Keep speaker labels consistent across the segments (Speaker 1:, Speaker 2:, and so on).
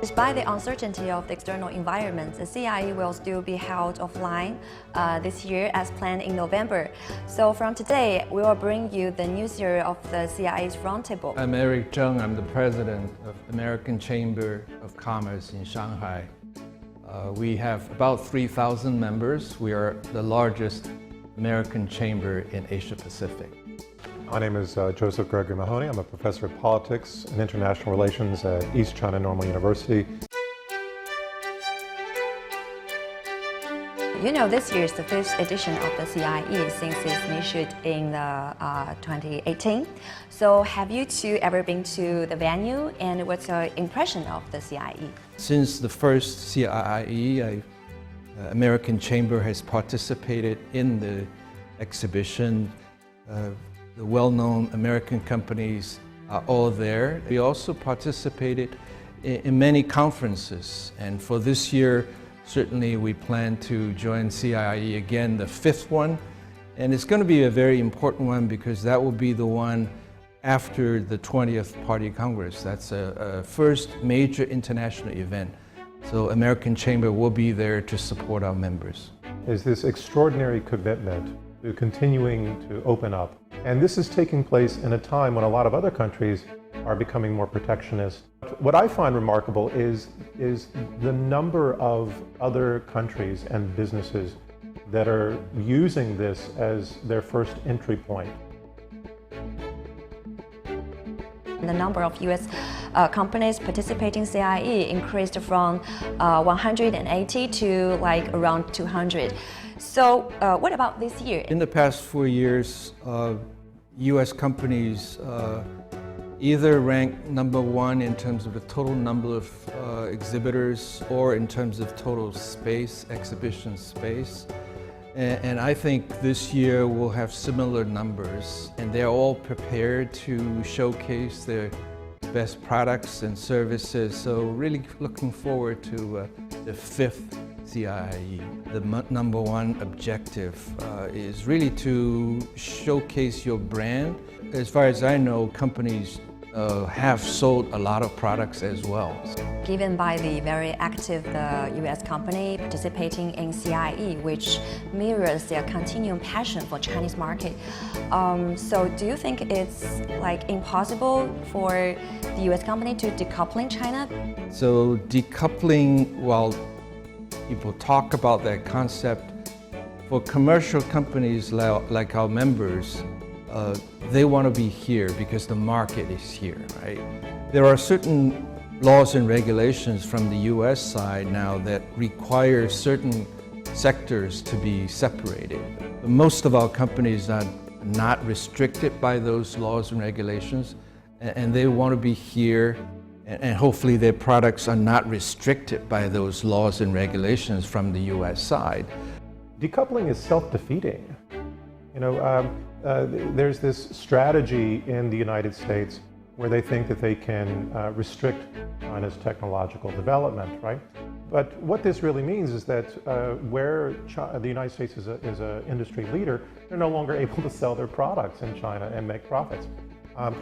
Speaker 1: Despite the uncertainty of the external environment, the CIE will still be held offline this year as planned in November. So from today, we will bring you the new series of the CIE's Roundtable.
Speaker 2: I'm Eric Zheng. I'm the president of American Chamber of Commerce in Shanghai. We have about 3,000 members. We are the largest American chamber in Asia Pacific.
Speaker 3: My name is Joseph Gregory Mahoney. I'm a professor of politics and international relations at East China Normal University.
Speaker 1: You know, this year is the 5th edition of the CIE since it's initiated in 2018. So have you two ever been to the venue, and what's your impression of the CIE?
Speaker 2: Since the first CIE, American Chamber has participated in the exhibition. The well-known American companies are all there. We also participated in many conferences, and for this year, certainly we plan to join CIE again, the 5th one, and it's going to be a very important one because that will be the one after the 20th Party Congress. That's a first major international event. So American Chamber will be there to support our members.
Speaker 3: Is this extraordinary commitment to continuing to open up. And this is taking place in a time when a lot of other countries are becoming more protectionist. What I find remarkable is the number of other countries and businesses that are using this as their first entry point.
Speaker 1: The number of U.S. companies participating in CIE increased from 180 to like around 200. So what about this year?
Speaker 2: In the past 4 years, U.S. companies either ranked #1 in terms of the total number of exhibitors or in terms of total space, exhibition space. And I think this year we'll have similar numbers, and they're all prepared to showcase their best products and services. So really looking forward to the 5th CIE. The #1 objective is really to showcase your brand. As far as I know, companies have sold a lot of products as well.
Speaker 1: Given by the very active U.S. company participating in CIE, which mirrors their continuing passion for Chinese market. So do you think it's like impossible for the U.S. company to decoupling China?
Speaker 2: So decoupling, while people talk about that concept, for commercial companies like our members, they want to be here because the market is here, right? There are certain laws and regulations from the U.S. side now that require certain sectors to be separated. Most of our companies are not restricted by those laws and regulations, and they want to be here, and hopefully their products are not restricted by those laws and regulations from the U.S. side.
Speaker 3: Decoupling is self-defeating. You know, there's this strategy in the United States where they think that they can restrict China's technological development, right? But what this really means is that where the United States is an industry leader, they're no longer able to sell their products in China and make profits. On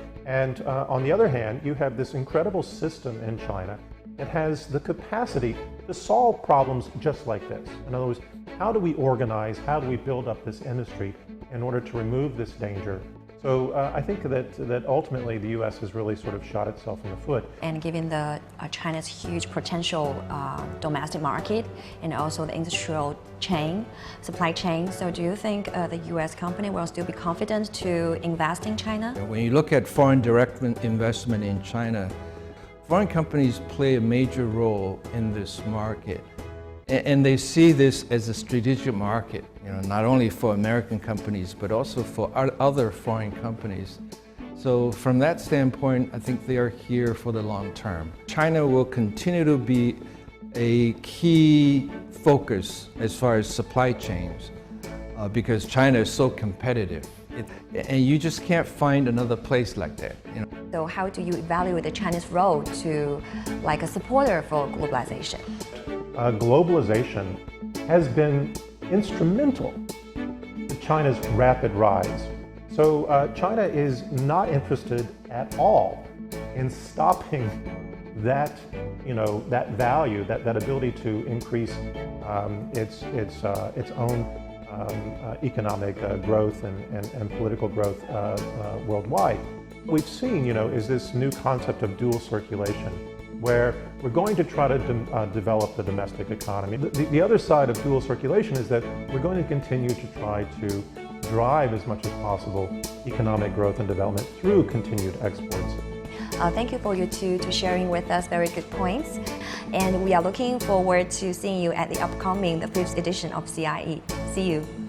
Speaker 3: the other hand, you have this incredible system in China that has the capacity to solve problems just like this. In other words, how do we organize, how do we build up this industry in order to remove this danger? So I think that ultimately the U.S. has really sort of shot itself in the foot.
Speaker 1: And given the China's huge potential domestic market and also the industrial chain, supply chain, so do you think the U.S. company will still be confident to invest in China?
Speaker 2: When you look at foreign direct investment in China, foreign companies play a major role in this market. And they see this as a strategic market, you know, not only for American companies, but also for other foreign companies. So from that standpoint, I think they are here for the long term. China will continue to be a key focus as far as supply chains, because China is so competitive. And you just can't find another place like that. You know?
Speaker 1: So how do you evaluate the Chinese role to like a supporter for globalization?
Speaker 3: Globalization has been instrumental to China's rapid rise. So China is not interested at all in stopping that, that value, that ability to increase its own economic growth and political growth worldwide. What we've seen, is this new concept of dual circulation, where we're going to try to develop the domestic economy. The other side of dual circulation is that we're going to continue to try to drive as much as possible economic growth and development through continued exports.
Speaker 1: Thank you for you two to sharing with us very good points. And we are looking forward to seeing you at the upcoming, the 5th edition of CIE. See you.